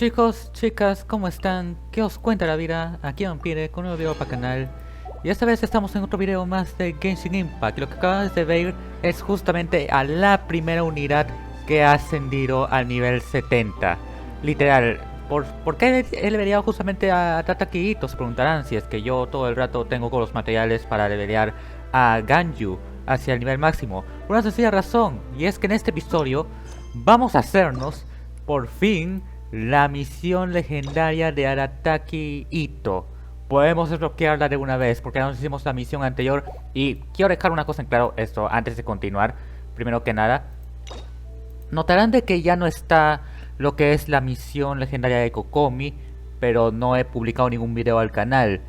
Chicos, chicas, ¿cómo están? ¿Qué os cuenta la vida? Aquí Vampire con un nuevo video para el canal. Y esta vez estamos en otro video más de Genshin Impact. Lo que acabas de ver es justamente a la primera unidad que ha ascendido al nivel 70. Literal, ¿por qué he leveleado justamente a Aratakki Itto? Se preguntarán, si es que yo todo el rato tengo con los materiales para levelear a Ganyu hacia el nivel máximo. Por una sencilla razón, y es que en este episodio vamos a hacernos, por fin, la misión legendaria de Aratakki Itto. Podemos desbloquearla de una vez porque ya nos hicimos la misión anterior. Y quiero dejar una cosa en claro esto antes de continuar. Primero que nada, notarán de que ya no está lo que es la misión legendaria de Kokomi, pero no he publicado ningún video al canal.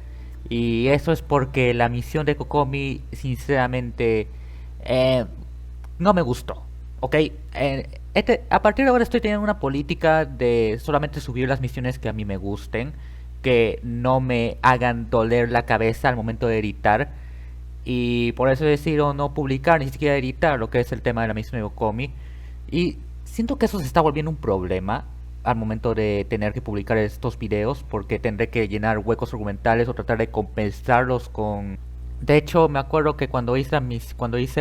Y eso es porque la misión de Kokomi sinceramente no me gustó. Ok, a partir de ahora estoy teniendo una política de solamente subir las misiones que a mí me gusten, que no me hagan doler la cabeza al momento de editar. Y por eso he decidido no publicar, ni siquiera editar lo que es el tema de la misión de Kokomi. Y siento que eso se está volviendo un problema al momento de tener que publicar estos videos, porque tendré que llenar huecos argumentales o tratar de compensarlos con... De hecho, me acuerdo que cuando hice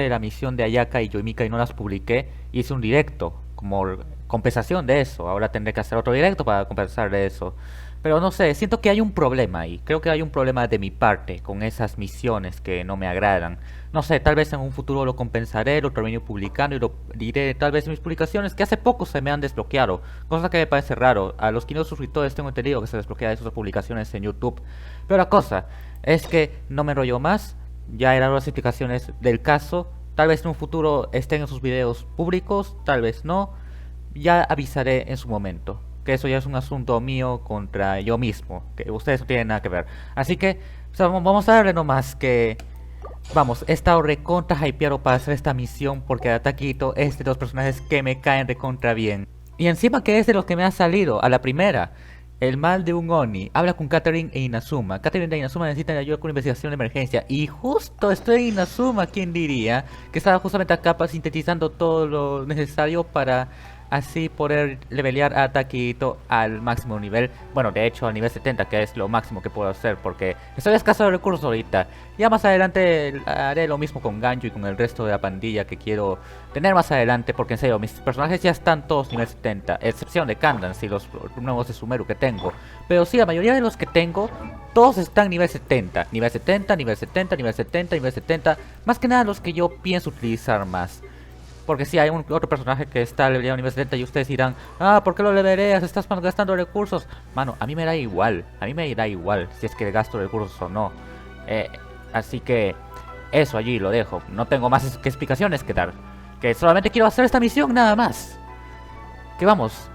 la misión de Ayaka y Yoimika y no las publiqué, hice un directo como compensación de eso. Ahora tendré que hacer otro directo para compensar de eso. Pero no sé, siento que hay un problema ahí. Creo que hay un problema de mi parte con esas misiones que no me agradan. No sé, tal vez en un futuro lo compensaré, lo termine publicando y lo diré tal vez en mis publicaciones que hace poco se me han desbloqueado. Cosa que me parece raro. A los 500 suscriptores tengo entendido que se desbloquean esas publicaciones en YouTube. Pero la cosa es que no me enrollo más. Ya he dado las explicaciones del caso. Tal vez en un futuro estén en sus videos públicos, tal vez no. Ya avisaré en su momento. Que eso ya es un asunto mío contra yo mismo, que ustedes no tienen nada que ver. Así que vamos a darle nomás que... Vamos, he estado recontra hypeado para hacer esta misión porque Aratakki Itto es de los personajes que me caen recontra bien. Y encima que es de los que me ha salido a la primera. El mal de un Oni. Habla con Catherine e Inazuma. Catherine e Inazuma necesitan ayuda con una investigación de emergencia. Y justo estoy en Inazuma, quien diría, que estaba justamente acá sintetizando todo lo necesario para así poder levelear a Aratakki Itto al máximo nivel. Bueno, de hecho al nivel 70, que es lo máximo que puedo hacer, porque estoy escaso de recursos ahorita. Ya más adelante haré lo mismo con Ganyu y con el resto de la pandilla que quiero tener más adelante, porque en serio, mis personajes ya están todos nivel 70, excepción de Kandans y los nuevos de Sumeru que tengo. Pero sí, la mayoría de los que tengo, todos están nivel 70, nivel 70, nivel 70, nivel 70, nivel 70. Más que nada los que yo pienso utilizar más. Porque si hay otro personaje que está leveleado a nivel 70 y ustedes dirán, ah, ¿por qué lo leveleas? Estás gastando recursos. Mano, a mí me da igual. A mí me da igual si es que gasto recursos o no. Así que eso allí lo dejo. No tengo más que explicaciones que dar. Que solamente quiero hacer esta misión nada más. Que vamos.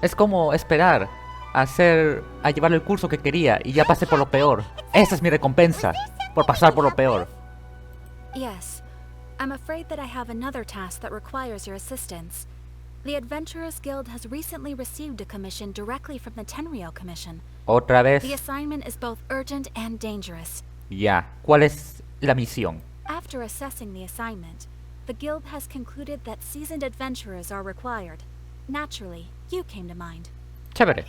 Es como esperar a llevar el curso que quería y ya pasé por lo peor. Esa es mi recompensa por pasar por lo peor. Yes. I'm afraid that I have another task that requires your assistance. The Adventurers Guild has recently received a commission directly from the Tenryou Commission. Otra vez. The assignment is both urgent and dangerous. Ya, ¿cuál es la misión? After assessing the assignment, the guild has concluded that seasoned adventurers are required. Naturally, you came to mind. Chévere.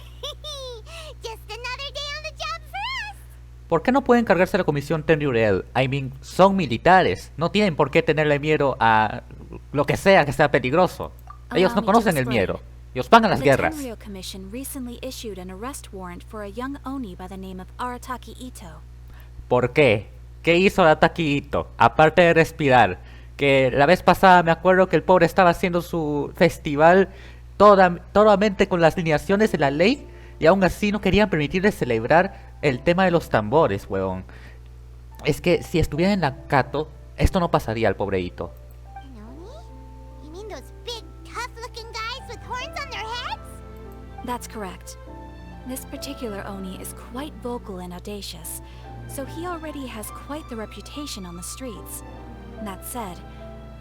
Just another day on the job for us. ¿Por qué no pueden cargarse la comisión Tenryou? I mean, son militares. No tienen por qué tenerle miedo a lo que sea peligroso. Ellos no conocen el miedo. Ellos van a las guerras. The Tenryou Commission recently issued an arrest warrant for a young Oni by the name of Aratakki Itto. ¿Por qué? ¿Qué hizo Aratakki Itto? Aparte de respirar. Que la vez pasada me acuerdo que el pobre estaba haciendo su festival totalmente con las lineaciones de la ley. Y aún así no querían permitirle celebrar el tema de los tambores, huevón. Es que si estuviera en la Kato, esto no pasaría al pobre Itto. You mean those big, tough-looking guys with horns on their heads? That's correct. This particular Oni is quite vocal and audacious, so he already has quite the reputation on the streets. That said,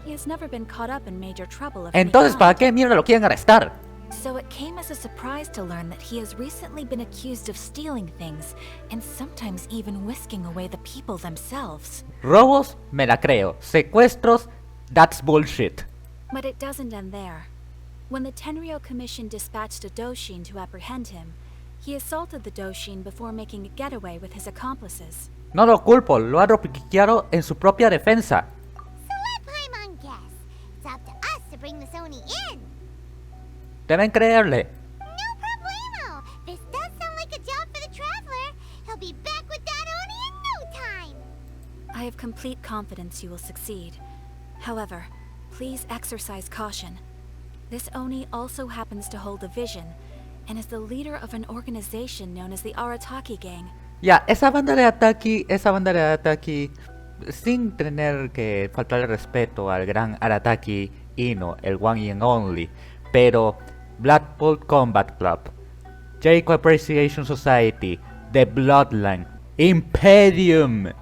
he has never been caught up in major trouble of any Entonces, ¿para kind. qué mierda lo quieren arrestar? So it came as a surprise to learn that he has recently been accused of stealing things, and sometimes even whisking away the people themselves. Robos, me la creo. Secuestros, that's bullshit. But it doesn't end there. When the Tenryou Commission dispatched a Doshin to apprehend him, he assaulted the Doshin before making a getaway with his accomplices. No lo culpo, lo ha dropkickado en su propia defensa. So let Paimon guess. It's up to us to bring this Oni in. Deben creerle. No problemo. This does sound like a job for the Traveler. He'll be back with that Oni in no time. I have complete confidence you will succeed. However, please exercise caution. This Oni also happens to hold a vision, and is the leader of an organization known as the Aratakki Gang. Ya, esa banda de Aratakki, sin tener que faltarle respeto al gran Aratakki Itto, el one and only, pero Blackpool Combat Club, Jericho Appreciation Society, The Bloodline, Imperium,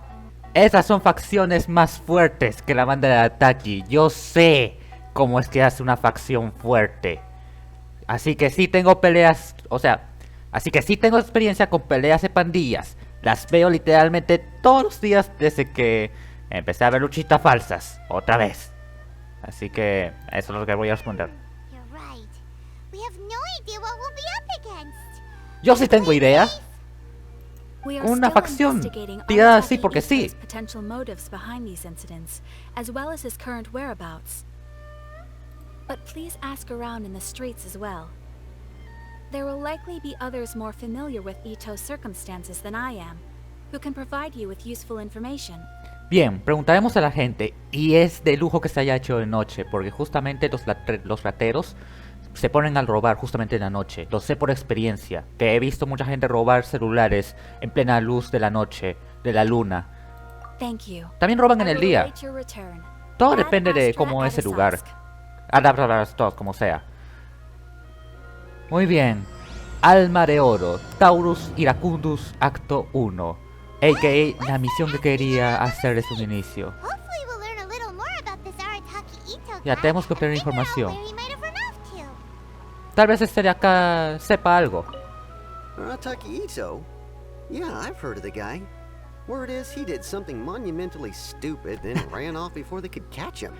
esas son facciones más fuertes que la banda de Aratakki. Yo sé cómo es que hace una facción fuerte. Así que sí tengo peleas, así que sí tengo experiencia con peleas de pandillas. Las veo literalmente todos los días desde que empecé a ver luchitas falsas, otra vez. Así que eso es lo que voy a responder. You're right. We have no idea what we'll be up against. Yo sí tengo idea. We are Una still facción investigating tirada así Aratakki porque sí. Itto's potential motives behind these incidents, as well as his current whereabouts. But please ask around in the streets as well. There will likely be others more familiar with Itto's circumstances than I am, who can provide you with useful information. Bien, preguntaremos a la gente, y es de lujo que se haya hecho de noche, porque justamente los rateros se ponen a robar justamente en la noche. Lo sé por experiencia, que he visto mucha gente robar celulares en plena luz de la noche, de la luna. Thank you. También roban en I el will día. await your return. Todo Ad depende de Astra cómo es el Ad lugar. Asask. Adaptarlas como sea. Muy bien. Alma de Oro, Taurus Iracundus, acto 1. A.k.a. la misión que quería hacer desde un inicio. Hopefully we'll learn a little more about this Aratakki Itto Ya guy tenemos que and obtener figure out información. where he might have run off to. Tal vez este de acá sepa algo. Aratakki Itto? Yeah, I've heard of the guy. Word is he did something monumentally stupid and ran off before they could catch him.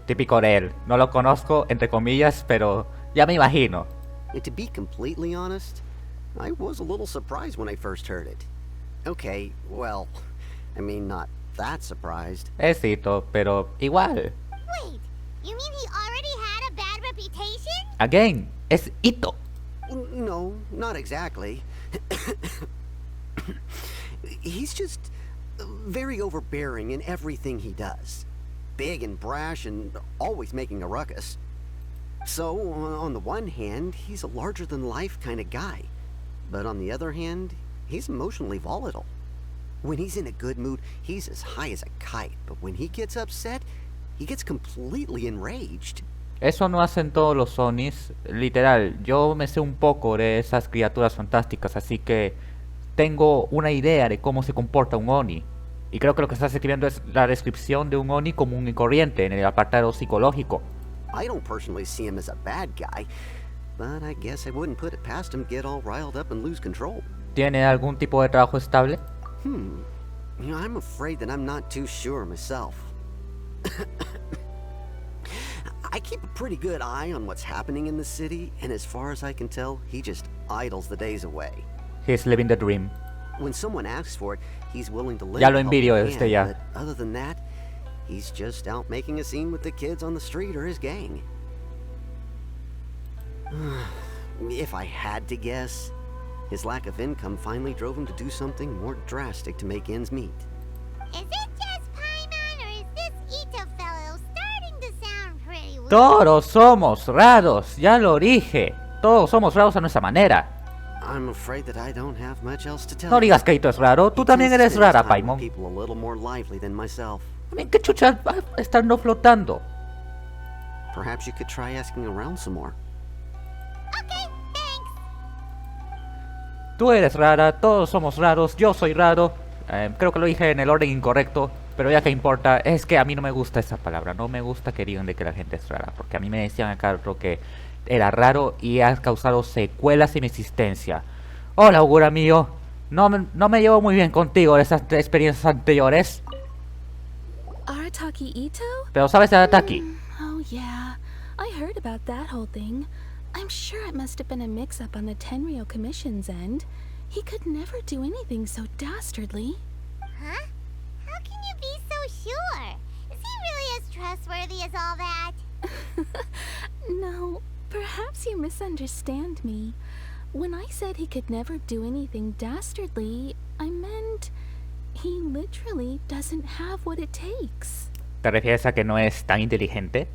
Típico de él. No lo conozco, entre comillas, pero ya me imagino. And to be completely honest, I was a little surprised when I first heard it. Okay, well, I mean, not that surprised. Es Itto, pero igual. Wait, you mean he already had a bad reputation? Again, es Itto. No, not exactly. He's just very overbearing in everything he does. Big and brash and always making a ruckus. So, on the one hand, he's a larger-than-life kind of guy. But on the other hand, he's emotionally volatile. When he's in a good mood, he's as high as a kite. But when he gets upset, he gets completely enraged. Eso no hacen todos los Onis. Literal, yo me sé un poco de esas criaturas fantásticas, así que tengo una idea de cómo se comporta un Oni. Y creo que lo que estás escribiendo es la descripción de un Oni común y corriente en el apartado psicológico. I don't personally see him as a bad guy, but I guess I wouldn't put it past him to get all riled up and lose control. ¿Tiene algún tipo de trabajo estable? You know, I'm afraid that I'm not too sure myself. I keep a pretty good eye on what's happening in the city, and as far as I can tell, he just idles the days away. He's living the dream. When someone asks for it, he's willing to lend Ya lo a envidio helping desde hand, ya. but other than that, he's just out making a scene with the kids on the street or his gang. If I had to guess, his lack of income finally drove him to do something more drastic to make ends meet. Is it just Paimon, or is this Itto fellow starting to sound pretty weird? Todos somos raros, ya lo dije. Todos somos raros a nuestra manera. I'm afraid that I don't have much else to tell No you. digas que Itto es raro, tú He también tends to eres spend his rara, time with Paimon. people a little more lively than myself. También que chucha va a estar no flotando. Perhaps you could try asking around some more. Okay, thanks. Tú eres rara, todos somos raros, yo soy raro. Creo que lo dije en el orden incorrecto, pero ya que importa, es que a mí no me gusta esa palabra. No me gusta que digan de que la gente es rara, porque a mí me decían acá otro que era raro y ha causado secuelas en mi existencia. Hola, augura mío. No me llevo muy bien contigo de esas experiencias anteriores. Aratakki Itto? Pero sabes de Aratakki. Oh yeah, I heard about that whole thing. I'm sure it must have been a mix-up on the Tenryou Commission's end. He could never do anything so dastardly. Huh? How can you be so sure? Is he really as trustworthy as all that? No, perhaps you misunderstand me. When I said he could never do anything dastardly, I meant he literally doesn't have what it takes. ¿Te refieres a que no es tan inteligente?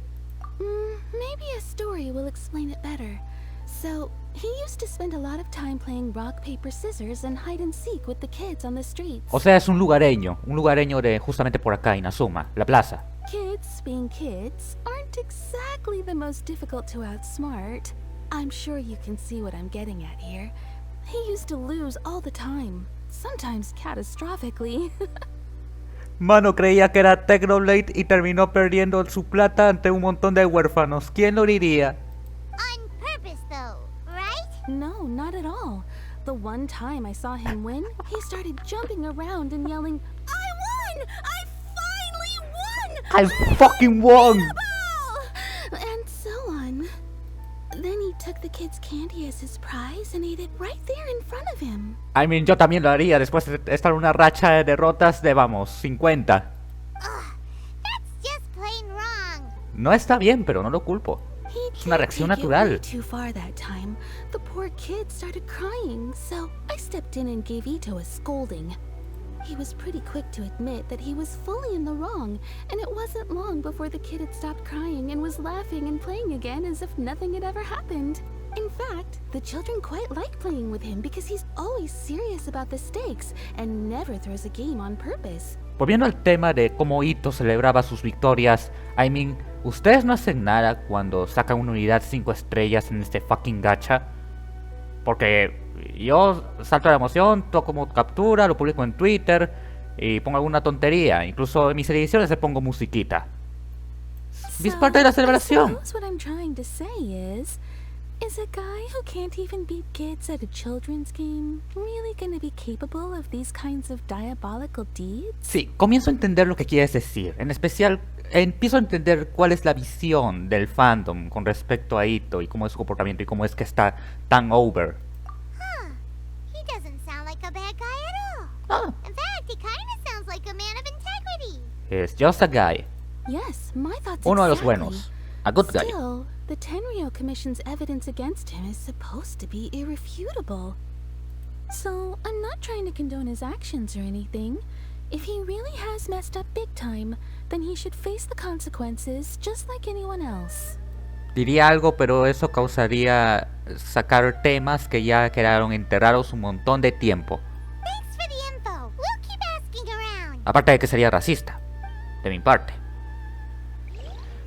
Maybe a story will explain it better. So, he used to spend a lot of time playing rock, paper, scissors and hide and seek with the kids on the streets. O sea, es un lugareño de justamente por acá, Inazuma, la plaza. Kids, being kids, aren't exactly the most difficult to outsmart. I'm sure you can see what I'm getting at here. He used to lose all the time, sometimes catastrophically. Mano, creía que era Technoblade y terminó perdiendo su plata ante un montón de huérfanos. ¿Quién lo diría? On purpose, though, right? No, not at all. The one time I saw him win, he started jumping around and yelling, "I won! I finally won! I fucking won!" And so on. Then he took the kid's candy as his prize and ate it right there in front of him. I mean, yo también lo haría después de estar en una racha de derrotas de, vamos, 50. Ugh, that's just plain wrong. No está bien, pero no lo culpo. Es una reacción natural. Too far that time. The poor kid started crying, so I stepped in and gave Itto a scolding. He was pretty quick to admit that he was fully in the wrong, and it wasn't long before the kid had stopped crying and was laughing and playing again as if nothing had ever happened. In fact, the children quite like playing with him because he's always serious about the stakes and never throws a game on purpose. Volviendo al tema de cómo Itto celebraba sus victorias, I mean, ¿ustedes no hacen nada cuando sacan una unidad 5 estrellas en este fucking gacha? Porque yo salto la emoción, toco como captura, lo publico en Twitter y pongo alguna tontería. Incluso en mis ediciones le pongo musiquita. Es parte de la celebración. What I'm trying to say is a guy who can't even beat kids at a children's game really gonna be capable of these kinds of diabolical deeds? Sí, comienzo a entender lo que quieres decir. En especial, empiezo a entender cuál es la visión del fandom con respecto a Itto y cómo es su comportamiento y cómo es que está tan over. Huh. He doesn't sound like a bad guy at all. Ah, In fact, he kind of sounds like a man of integrity. es just a guy. Yes, my thoughts Uno de los exactly. buenos. A good guy. Still, the Tenryou Commission's evidence against him is supposed to be irrefutable. So, I'm not trying to condone his actions or anything. If he really has messed up big time, then he should face the consequences just like anyone else. Diría algo, pero eso causaría sacar temas que ya quedaron enterrados un montón de tiempo. Thanks for the info. We'll keep asking around. Aparte de que sería racista, de mi parte.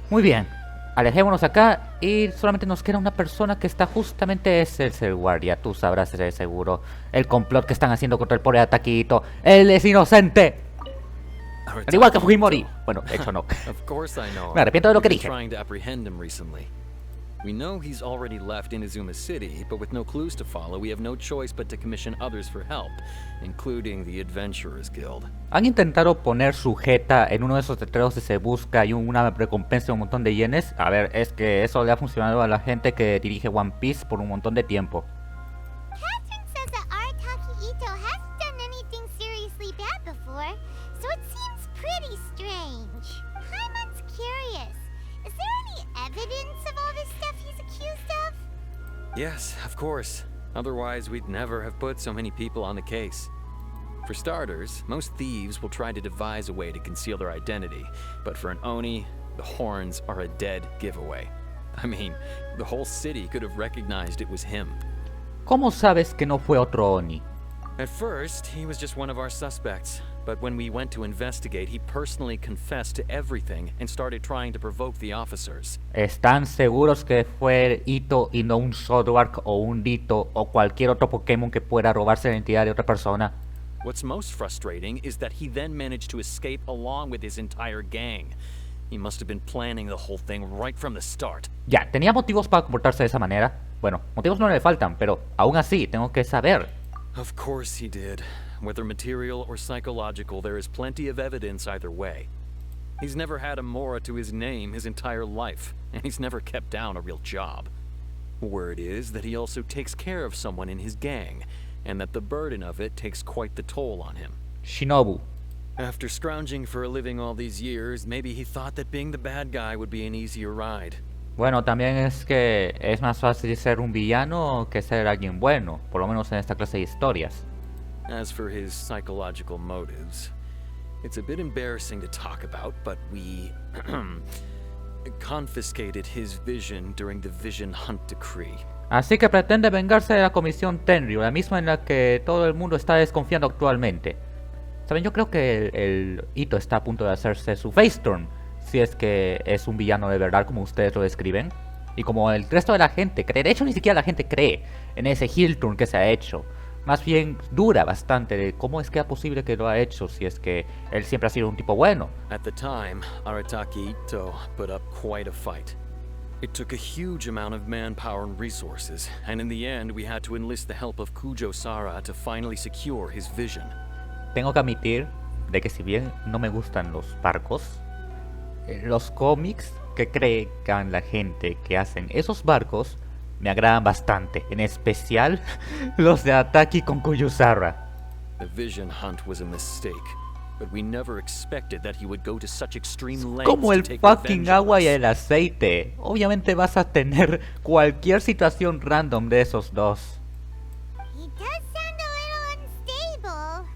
Muy bien, alejémonos acá y solamente nos queda una persona que está justamente, es el guardia. Tú sabrás de seguro el complot que están haciendo contra el pobre Aratakki Itto. ¡Él es inocente! Al igual que Fujimori. Bueno, de hecho no. Of course I know. Me arrepiento de lo que We've dije. been trying to apprehend him recently. We know he's already left Inazuma City, but with no clues to follow, we have no choice but to commission others for help, including the Adventurers Guild. Han intentado poner sujeta en uno de esos letreros de se busca y una recompensa de un montón de yenes. A ver, es que eso le ha funcionado a la gente que dirige One Piece por un montón de tiempo. Catherine says that Aratakki Itto hasn't done anything seriously bad before, so it seems pretty strange. Paimon's curious. Is there any evidence of all this stuff he's accused of? Yes, of course. Otherwise, we'd never have put so many people on the case. For starters, most thieves will try to devise a way to conceal their identity, but for an Oni, the horns are a dead giveaway. I mean, the whole city could have recognized it was him. ¿Cómo sabes que no fue otro Oni? At first, he was just one of our suspects, but when we went to investigate, he personally confessed to everything and started trying to provoke the officers. ¿Están seguros que fue Itto y no un Zoroark o un Ditto o cualquier otro Pokémon que pueda robarse la identidad de otra persona? What's most frustrating is that he then managed to escape along with his entire gang. He must have been planning the whole thing right from the start. Ya, ¿tenía motivos para comportarse de esa manera? Bueno, motivos no le faltan, pero aún así tengo que saber. Of course he did. Whether material or psychological, there is plenty of evidence either way. He's never had a Mora to his name his entire life, and he's never kept down a real job. Word is that he also takes care of someone in his gang, and that the burden of it takes quite the toll on him. Shinobu. After scrounging for a living all these years, maybe he thought that being the bad guy would be an easier ride. Bueno, también es que es más fácil ser un villano que ser alguien bueno, por lo menos en esta clase de historias. As for his psychological motives, it's a bit embarrassing to talk about, but we confiscated his vision during the Vision Hunt Decree. Así que pretende vengarse de la Comisión Tenryu, la misma en la que todo el mundo está desconfiando actualmente. Saben, yo creo que el Itto está a punto de hacerse su face turn, si es que es un villano de verdad como ustedes lo describen. Y como el resto de la gente cree, de hecho ni siquiera la gente cree en ese heel turn que se ha hecho. Más bien dura bastante de cómo es que es posible que lo ha hecho si es que él siempre ha sido un tipo bueno. At the time, Aratakki Itto put up quite a fight. It took a huge amount of manpower and resources, and in the end we had to enlist the help of Kujo-Sara to finally secure his vision. Tengo que admitir de que si bien no me gustan los barcos, los cómics que crean la gente que hacen esos barcos me agradan bastante, en especial los de Aratakki con Kujo-Sara. The Vision Hunt was a mistake, but we never expected that he would go to such extreme lengths Como to el take fucking revenge on agua y us. el aceite. Obviamente vas a tener cualquier situación random de esos dos. He does sound a little unstable,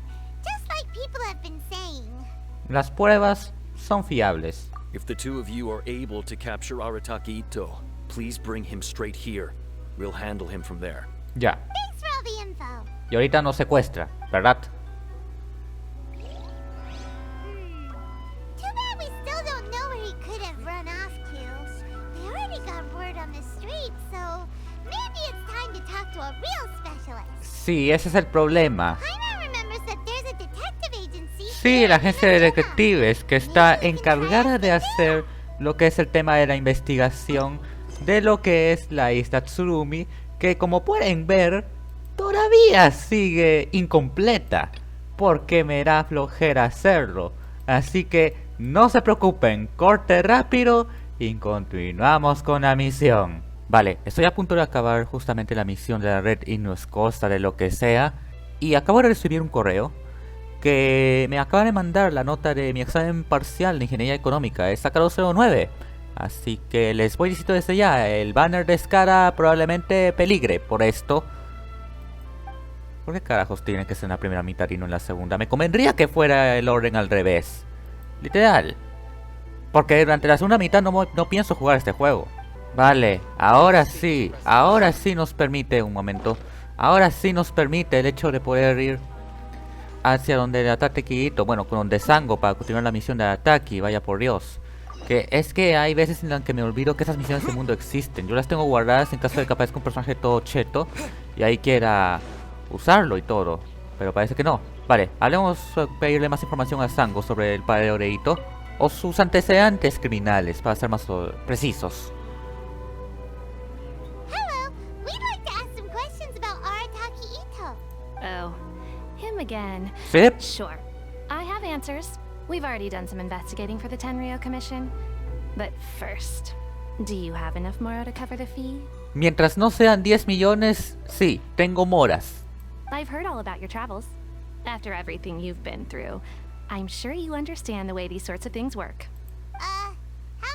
just like people have been saying. Las pruebas son fiables. If the two of you are able to capture Aratakki Itto, please bring him straight here. We'll handle him from there. Ya. Thanks for all the info. Y ahorita nos secuestra, ¿verdad? Too bad we still don't know where he could have run off to. We already got word on the street, so maybe it's time to talk to a real specialist. Sí, ese es el problema. Jaime remembers that there's a detective agency. Sí, la agencia de detectives que está encargada de hacer lo que es el tema de la investigación de lo que es la isla Tsurumi, que como pueden ver, todavía sigue incompleta, porque me da flojera hacerlo. Así que no se preocupen, corte rápido y continuamos con la misión. Vale, estoy a punto de acabar justamente la misión de la red Ignus Costa de lo que sea, y acabo de recibir un correo que me acaba de mandar la nota de mi examen parcial de ingeniería económica, he sacado 09. Así que les voy diciendo desde ya, el banner de Skara probablemente peligre por esto. ¿Por qué carajos tiene que ser en la primera mitad y no en la segunda? Me convendría que fuera el orden al revés. Literal. Porque durante la segunda mitad no pienso jugar este juego. Vale, ahora sí nos permite, un momento. Ahora sí nos permite el hecho de poder ir hacia donde el Aratakki Itto, bueno, con donde Sango para continuar la misión de Aratakki, vaya por Dios. Que es que hay veces en las que me olvido que esas misiones del mundo existen. Yo las tengo guardadas en caso de que aparezca un personaje todo cheto y ahí quiera usarlo y todo. Pero parece que no. Vale, hablemos pedirle más información a Sango sobre el paradero de Itto o sus antecedentes criminales, para ser más precisos. Hello, we'd like to ask some questions about Aratakki Itto. Oh, him again. ¿Sí? Sure. I have answers. We've already done some investigating for the Tenryo Commission. But first, do you have enough Moro to cover the fee? Mientras no sean 10 millones, sí, tengo moras. I've heard all about your travels. After everything you've been through, I'm sure you understand the way these sorts of things work. How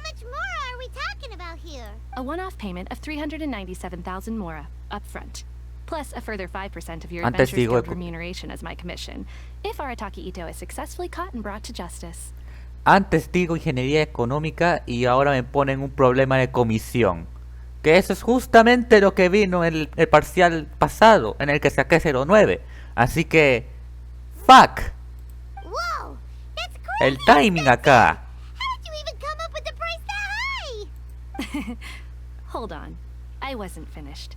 much more are we talking about here? A one-off payment of 397,000 Mora, up front. Plus a further 5% of your Antes Adventures digo Guild remuneration as my commission, if Aratakki Itto is successfully caught and brought to justice. Antes digo ingeniería económica y ahora me ponen un problema de comisión. Que eso es justamente lo que vino en el parcial pasado, en el que saqué 09. Así que... ¡fuck! Whoa, that's crazy. El timing acá. How did you even come up with the price that high? Hold on, I wasn't finished.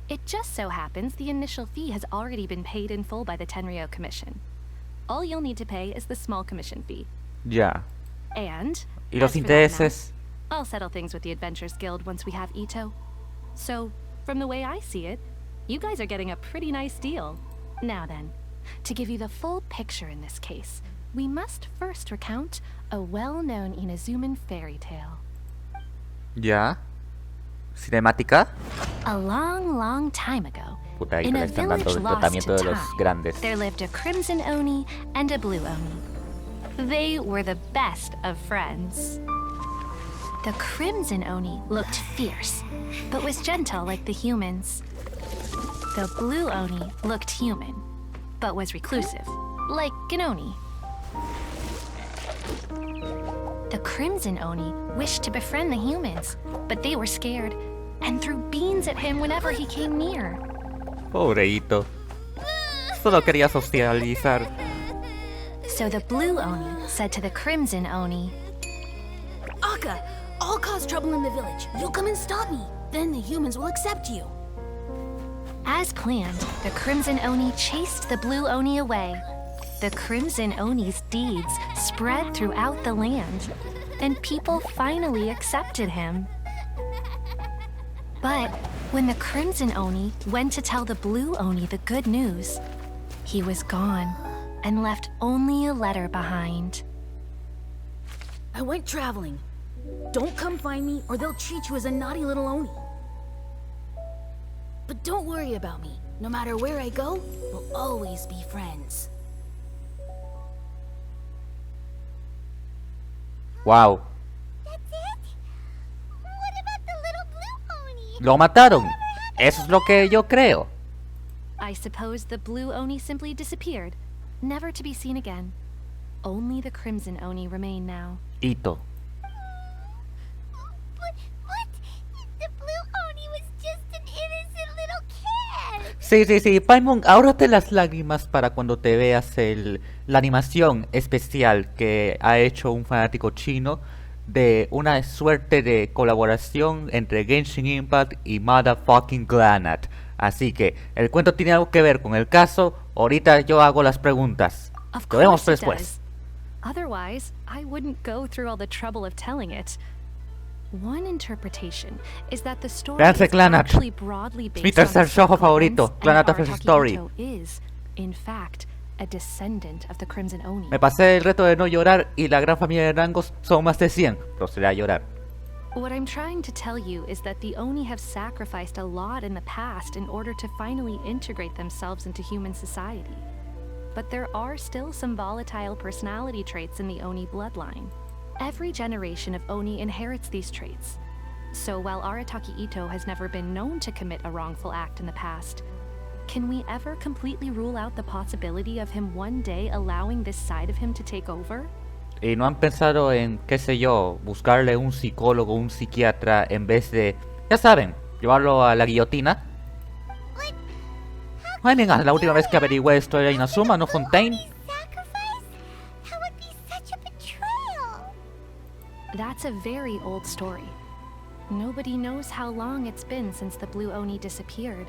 It just so happens the initial fee has already been paid in full by the Tenryo Commission. All you'll need to pay is the small commission fee. Ya. And, ¿Y los as for that intereses? amount, I'll settle things with the Adventures Guild once we have Itto. So, from the way I see it, you guys are getting a pretty nice deal. Now then, to give you the full picture in this case, we must first recount a well-known Inazuman fairy tale. ¿Ya? ¿Cinemática? A long, long time ago, Puta, ahí in le a están dando village el lost tratamiento to de los time, grandes. there lived a crimson oni and a blue oni. They were the best of friends. The crimson oni looked fierce, but was gentle like the humans. The blue oni looked human, but was reclusive, like an oni. The crimson oni wished to befriend the humans, but they were scared and threw beans at him whenever he came near. Pobre Itto. Solo quería socializar. So the blue oni said to the crimson oni, Akka, I'll cause trouble in the village. You come and stop me. Then the humans will accept you. as planned, the crimson oni chased the blue oni away. The crimson oni's deeds spread throughout the land, and people finally accepted him. But when the crimson oni went to tell the blue oni the good news, he was gone and left only a letter behind. I went traveling. Don't come find me or they'll treat you as a naughty little oni. But don't worry about me. No matter where I go, we'll always be friends. Wow. That's it? What about the little blue oni? Lo mataron. Eso es lo que yo creo. I suppose the blue oni simply disappeared, never to be seen again. Only the crimson oni remain now. Itto. But the blue oni was just an innocent little kid. Sí. Paimon, ahórrate las lágrimas para cuando te veas la animación especial que ha hecho un fanático chino de una suerte de colaboración entre Genshin Impact y Motherfucking Granat. Así que el cuento tiene algo que ver con el caso. Ahorita yo hago las preguntas. Of Lo vemos course it después. does. Otherwise, I wouldn't go through all the trouble of telling it. One interpretation is that the story Véanse is Granat. actually broadly Es mi based on tercer show historical favorito, events, Granat and of Aratakki Story. Itto is, in fact, a descendant of the Crimson Oni. Me pasé el reto de no llorar y la gran familia de rangos son más de 100. Procederé a llorar. What I'm trying to tell you is that the Oni have sacrificed a lot in the past in order to finally integrate themselves into human society. But there are still some volatile personality traits in the Oni bloodline. Every generation of Oni inherits these traits. So while Aratakki Itto has never been known to commit a wrongful act in the past, can we ever completely rule out the possibility of him one day allowing this side of him to take over? ¿Y no han pensado en, qué sé yo, buscarle un psicólogo, un psiquiatra, en vez de, ya saben, llevarlo a la guillotina? Ay, venga, la última vez que averigüé esto era Inazuma, no Fontaine. Sacrifice? That would be such a betrayal. That's a very old story. Nobody knows how long it's been since the Blue Oni disappeared.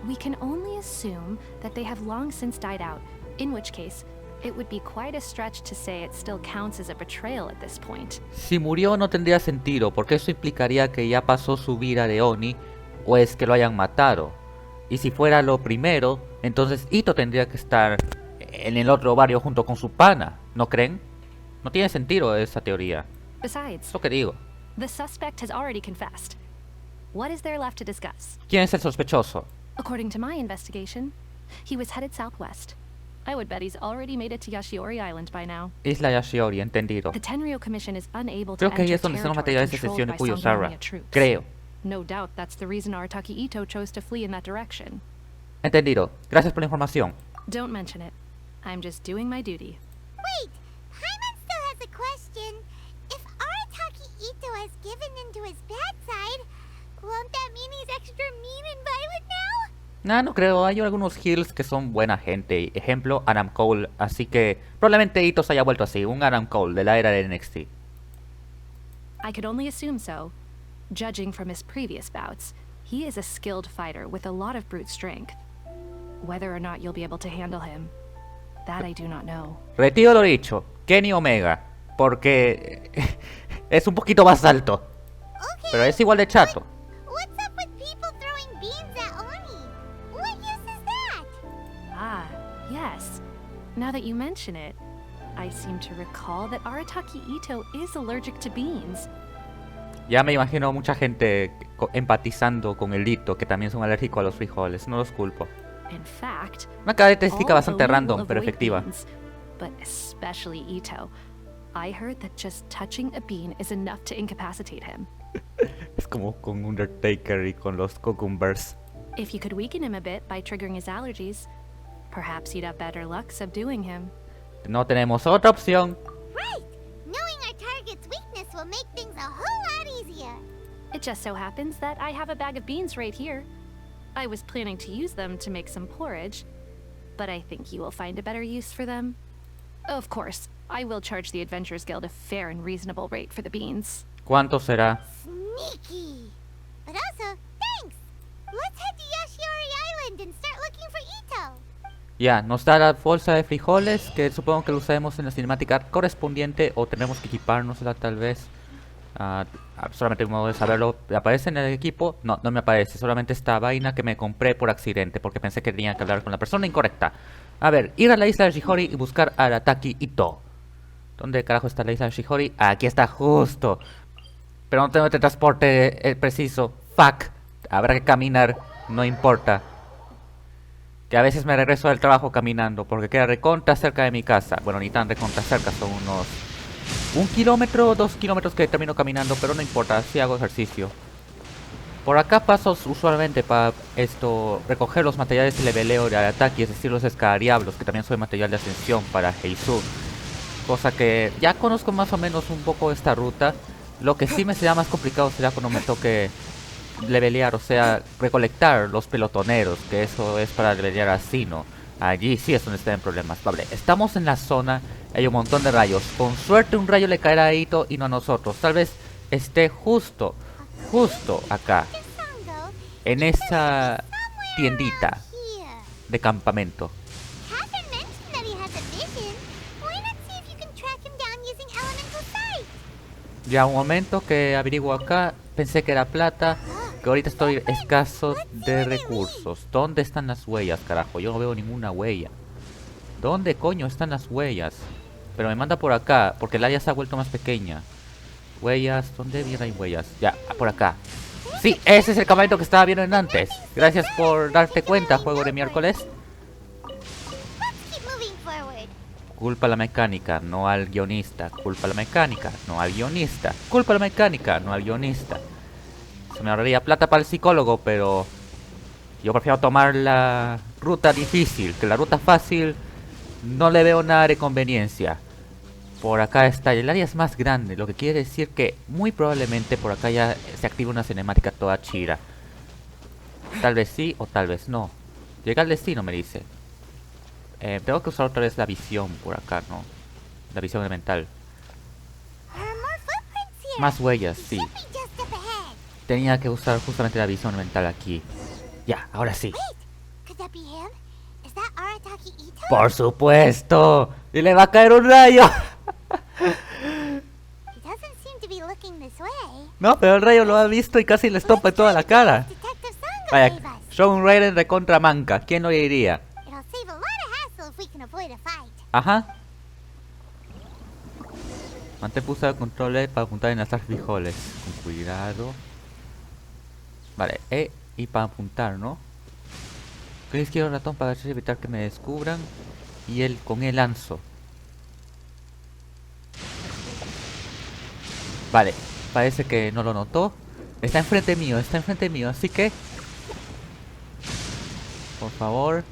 We can only assume that they have long since died out, in which case, it would be quite a stretch to say it still counts as a betrayal at this point. Si murió no tendría sentido, porque eso implicaría que ya pasó su vida de Oni, o es que lo hayan matado. Y si fuera lo primero, entonces Itto tendría que estar en el otro barrio junto con su pana, ¿no creen? No tiene sentido esa teoría. Besides, Es lo que digo. the suspect has already confessed. What is there left to discuss? ¿Quién es el sospechoso? According to my investigation, he was headed southwest. I would bet he's already made it to Yashiori Island by now. Isla Yashiori, entendido. The Tenryo Commission is unable to Creo que ahí enter es donde están los territory materiales de controlled sesión de by Puyo Sarra. Sanguinian troops. Creo. No doubt that's the reason Aratakki Itto chose to flee in that direction. Entendido. Gracias por la información. Don't mention it. I'm just doing my duty. Wait, Paimon still has a question. If Aratakki Itto has given into his bad side, won't that mean he's extra mean and violent now? Nah, no creo. Hay algunos heels que son buena gente. Ejemplo, Adam Cole. Así que probablemente Itto se haya vuelto así. Un Adam Cole de la era de NXT. I could only assume so. Judging from his previous bouts, he is a skilled fighter with a lot of brute strength. Whether or not you'll be able to handle him, that I do not know. Retiro lo dicho. Kenny Omega. Porque es un poquito más alto. Okay, Pero es igual de chato. what's up with people throwing beans at Oni? What use is that? Ah, yes. Now that you mention it, I seem to recall that Aratakki Itto is allergic to beans. Ya me imagino mucha gente empatizando con el Itto, que también son alérgicos a los frijoles. No los culpo. In fact, Una característica all bastante Oni random, will pero avoid efectiva. beans, but especially Itto. I heard that just touching a bean is enough to incapacitate him. Es como con Undertaker y con los cucumbers. If you could weaken him a bit by triggering his allergies, perhaps you'd have better luck subduing him. No tenemos otra opción. Right! Knowing our target's weakness will make things a whole lot easier. It just so happens that I have a bag of beans right here. I was planning to use them to make some porridge, but I think you will find a better use for them. Of course, I will charge the Adventurers Guild a fair and reasonable rate for the beans. ¿Cuánto será? Sneaky! But also, thanks! Let's head to Yashiori Island and start looking for Itto. Ya, nos da la bolsa de frijoles, que supongo que lo usaremos en la cinemática correspondiente, o tenemos que equipárnosla tal vez. Solamente un modo de saberlo. ¿Aparece en el equipo? No, no me aparece. Solamente esta vaina que me compré por accidente, porque pensé que tenía que hablar con la persona incorrecta. A ver, ir a la isla de Shihori y buscar a Aratakki Itto. ¿Dónde carajo está la isla de Shihori? Aquí está, justo. Pero no tengo este transporte preciso. Fuck. Habrá que caminar. No importa. Que a veces me regreso del trabajo caminando, porque queda recontra cerca de mi casa. Bueno, ni tan recontra cerca, son unos 1 kilómetro, 2 kilómetros que termino caminando, pero no importa, así hago ejercicio. Por acá paso usualmente para recoger los materiales de leveleo de Aratakki, es decir, los escadiablos, que también son material de ascensión para Heisu. Cosa que ya conozco más o menos un poco esta ruta. Lo que sí me será más complicado será cuando me toque levelear, o sea, recolectar los pelotoneros, que eso es para levelear a Sino. Allí sí es donde están en problemas. Vale, estamos en la zona, hay un montón de rayos. Con suerte un rayo le caerá a Itto y no a nosotros. Tal vez esté justo acá, en esa tiendita Here. de campamento. Catherine mentioned that he has a vision. Why not see if you can track him down using elemental sight? Ya un momento que averiguo acá, pensé que era plata, que ahorita estoy escaso de recursos. ¿Dónde están las huellas, carajo? Yo no veo ninguna huella. ¿Dónde coño están las huellas? Pero me manda por acá, porque el área se ha vuelto más pequeña. Huellas, ¿dónde bien hay huellas? Ya, por acá. Sí, ese es el campamento que estaba viendo antes. Gracias por darte cuenta, juego de miércoles. Let's keep moving forward. Culpa a la mecánica, no al guionista. Culpa a la mecánica, no al guionista. Culpa a la mecánica, no al guionista. Se me ahorraría plata para el psicólogo, pero yo prefiero tomar la ruta difícil, que la ruta fácil no le veo nada de conveniencia. Por acá está, el área es más grande, lo que quiere decir que muy probablemente por acá ya se activa una cinemática toda chira. Tal vez sí o tal vez no. Llega al destino, me dice. Tengo que usar otra vez la visión por acá, ¿no? La visión elemental. There are more footprints here. Más huellas, sí. Should be just up ahead. Tenía que usar justamente la visión elemental aquí. Ya, ahora sí. Wait, could that be him? Is that Aratakki Itto? ¡Por supuesto! ¡Y le va a caer un rayo! He doesn't seem to be looking this way. No, pero el rayo lo ha visto y casi le estompa en toda la cara. Detective Sangha Vaya, gave us. Shogun Raiden de contra manca. ¿Quién lo diría? It'll save a lot of hassle if we can avoid a fight. Ajá. Mantén pulsado el control para apuntar y enlazar frijoles. Con cuidado. Vale, y para apuntar, ¿no? Clic izquierdo ratón para evitar que me descubran. Y él con el lanzo. Vale, parece que no lo notó. Está enfrente mío, así que... Por favor.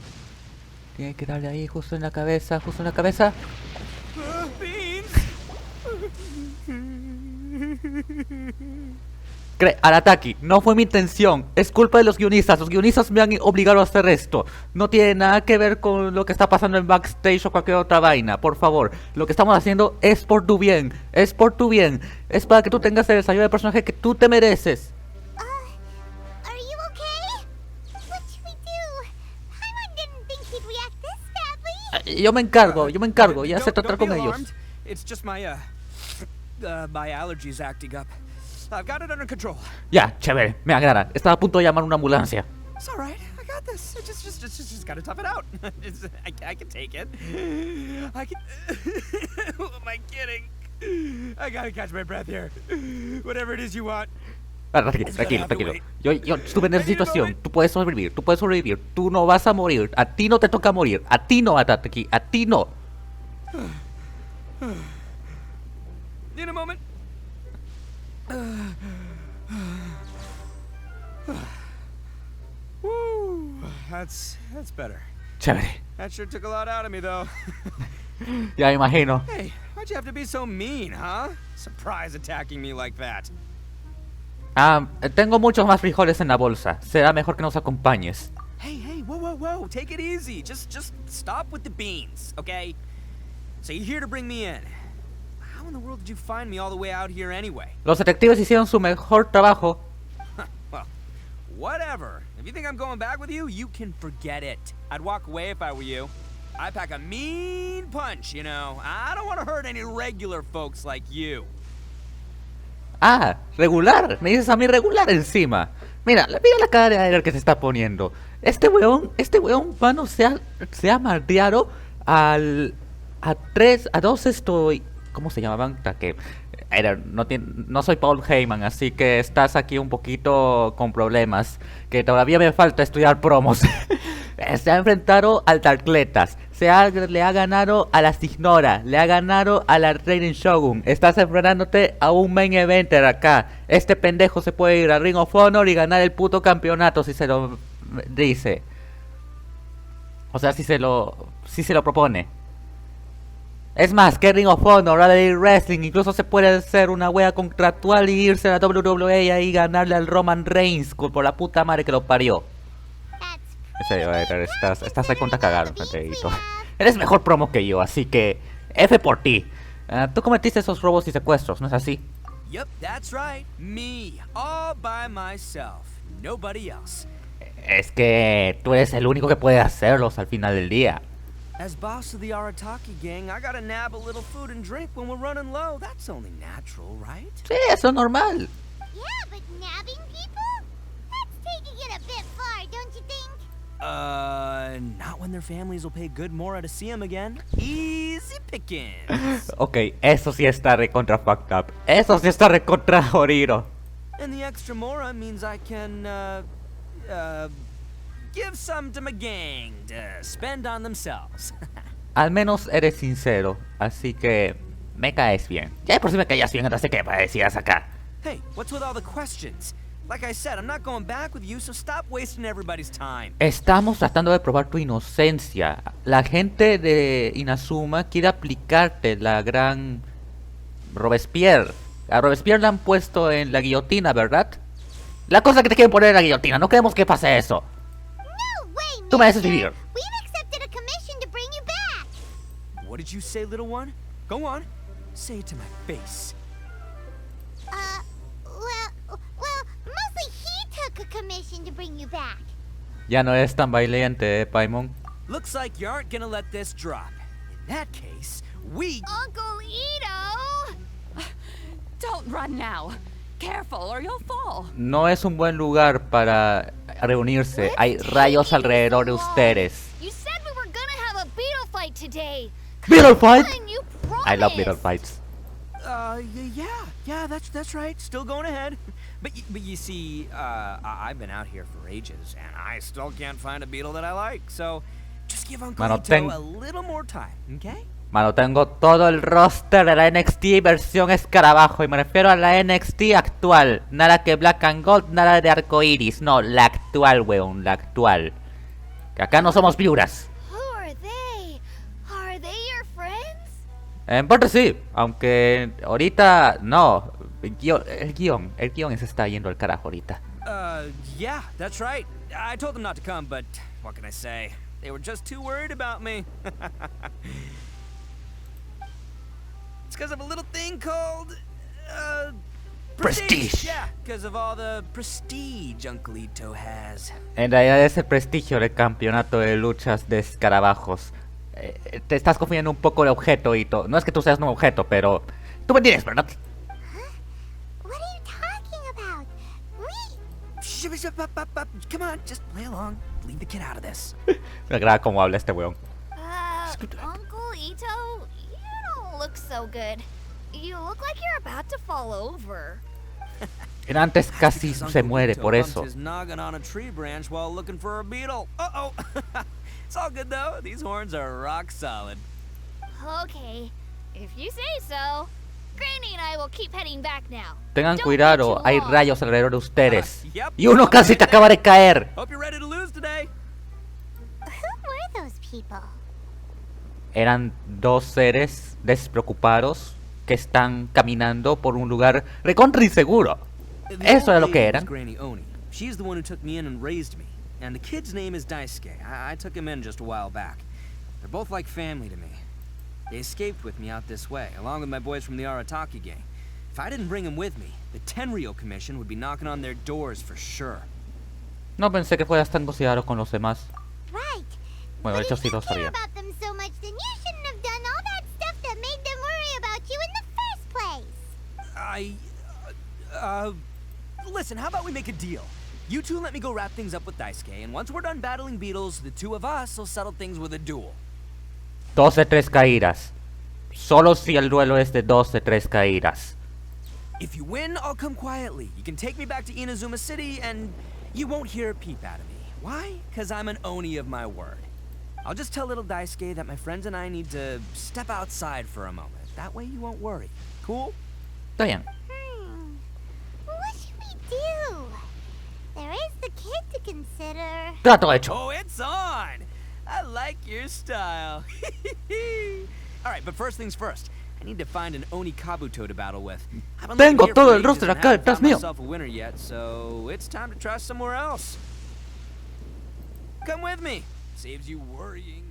Tiene que darle ahí, justo en la cabeza, justo en la cabeza. Aratakki, no fue mi intención. Es culpa de los guionistas. Los guionistas me han obligado a hacer esto. No tiene nada que ver con lo que está pasando en backstage o cualquier otra vaina. Por favor, lo que estamos haciendo es por tu bien. Es por tu bien. Es para que tú tengas el desarrollo de personaje que tú te mereces. Are you okay? What should we do? Paimon didn't think he'd react this badly. Yo me encargo. Ya sé tratar con ellos. It's just my allergies acting up. I've got it under control. Ya, chévere, me agrada. Estaba a punto de llamar una ambulancia. It's all right. I got this. I just gotta tough it out. I can take it. I can. Who am I kidding? I gotta catch my breath here. Whatever it is you want. Tranquilo. Yo estuve en esa situación. Tú puedes sobrevivir. Tú no vas a morir. A ti no te toca morir. A ti no, Aratakki. A ti no. In a moment. Woo, that's better. Chévere. That sure took a lot out of me, though. Ya me imagino. Hey, why'd you have to be so mean, huh? Surprise attacking me like that. Tengo muchos más frijoles en la bolsa. Será mejor que nos acompañes. Hey, whoa. Take it easy. Just stop with the beans, okay? So you're here to bring me in. How in the world did you find me all the way out here anyway? Los detectives hicieron su mejor trabajo. Well, whatever. If you think I'm going back with you, you can forget it. I'd walk away if I were you. I pack a mean punch, you know. I don't want to hurt any regular folks like you. Regular. Me dices a mí regular encima. Mira la cara de aire que se está poniendo. Este weón, mano, se ha maldeado a dos estoy... ¿Cómo se llamaban? No soy Paul Heyman, así que estás aquí un poquito con problemas. Que todavía me falta estudiar promos. Se ha enfrentado al Darkletas. Le ha ganado a la Signora. Le ha ganado a la Reigning Shogun. Estás enfrentándote a un main eventer acá. Este pendejo se puede ir a Ring of Honor y ganar el puto campeonato si se lo dice. O sea, si se lo propone. Es más, que Ring of Honor, All Wrestling, incluso se puede hacer una wea contractual y irse a la WWE y ahí ganarle al Roman Reigns por la puta madre que lo parió. En serio, estás de contra cagado, Santiaguito. Eres mejor promo que yo, así que F por ti. Tú cometiste esos robos y secuestros, ¿no es así? Yep, that's right. Me, all by myself. Nobody else. Es que tú eres el único que puede hacerlos al final del día. As boss of the Aratakki gang, I gotta nab a little food and drink when we're running low. That's only natural, right? Sí, eso es normal. Yeah, but nabbing people? That's taking it a bit far, don't you think? Not when their families will pay good mora to see them again. Easy pickings. Ok, eso sí está recontra fucked up. Eso sí está recontra jodido. And the extra mora means I can, give some to my gang to spend on themselves. Al menos eres sincero, así que me caes bien. Ya de por si me caías bien, no sé qué decías acá. Hey, what's with all the questions? Like I said, I'm not going back with you, so stop wasting everybody's time. Estamos tratando de probar tu inocencia. La gente de Inazuma quiere aplicarte la gran Robespierre. A Robespierre le han puesto en la guillotina, ¿verdad? La cosa es que te quieren poner en la guillotina, no queremos que pase eso. No way, Tú mereces mister. vivir. We've accepted a commission to bring you back. What did you say, little one? Go on. Say it to my face. Well, mostly he took a commission to bring you back. Ya no eres tan valiente, Paimon. Looks like you aren't gonna let this drop. In that case, we... Uncle Ito! Don't run now. Careful or you'll fall. No es un buen lugar para reunirse. Hay rayos alrededor de ustedes. You said we were gonna have a beetle fight today. Beetle fight? You I love promised. beetle fights. Yeah, that's right. Still going ahead. But you see, I've been out here for ages, and I still can't find a beetle that I like. So, just give Uncle Ito a little more time, okay? Mano, tengo todo el roster de la NXT versión escarabajo. Y me refiero a la NXT actual. Nada que Black and Gold, nada de arcoiris. No, la actual, weón, la actual. Que acá no somos viuras. Who are they? Are they your friends? En parte sí, aunque ahorita no. El guión se está yendo al carajo ahorita. Yeah, that's right. I told them not to come, but what can I say? They were just too worried about me. It's because of a little thing called, Prestige. Yeah, because of all the prestige Uncle Ito has. En realidad es el prestigio del campeonato de luchas de escarabajos. Te estás confundiendo un poco de objeto, Ito. No es que tú seas un objeto, pero... Tú me entiendes, ¿verdad? What are you talking about? Come on, just play along. leave the kid out of this. Me agrada cómo habla este weón. Uncle Itto, you don't look so good. You look like you're about to fall over. Antes casi se muere por eso. His noggin on a tree branch while looking for a beetle. Uh-oh. It's all good though. These horns are rock solid. Okay, if you say so. Granny and I will keep heading back now. Tengan cuidado, hay rayos alrededor de ustedes. Yep. Y uno casi te acaba de caer. Hope you're ready to lose today. Who were those people? Eran dos seres despreocupados que están caminando por un lugar recontra inseguro. Eso era lo que eran. Granny Oni. She's the one who took me in and raised me. And the kid's name is Daisuke. I took him in just a while back. They're both like family to me. They escaped with me out this way, along with my boys from the Aratakki gang. If I didn't bring them with me, the Tenryou Commission would be knocking on their doors for sure. No pensé que fueras tan considerado con los demás. Right. Bueno, de hecho sí lo sabía. About them so much, then you shouldn't have done all that stuff that made them worry about you in the first place. Listen, how about we make a deal? You two let me go wrap things up with Daisuke, and once we're done battling beetles, the two of us will settle things with a duel. 2 de 3 caídas. Solo si el duelo es de 2 de 3 caídas. If you win, I'll come quietly. You can take me back to Inazuma City, and you won't hear a peep out of me. Why? Because I'm an Oni of my word. I'll just tell little Daisuke that my friends and I need to step outside for a moment. That way you won't worry. Cool? Está bien. What should we do? There is the kid to consider. Trato hecho. Oh, it's on! I like your style. Alright, but first things first. I need to find an Oni Kabuto to battle with. Tengo todo el roster acá detrás mío. Myself a winner yet, so it's time to try somewhere else. Come with me. Saves you worrying.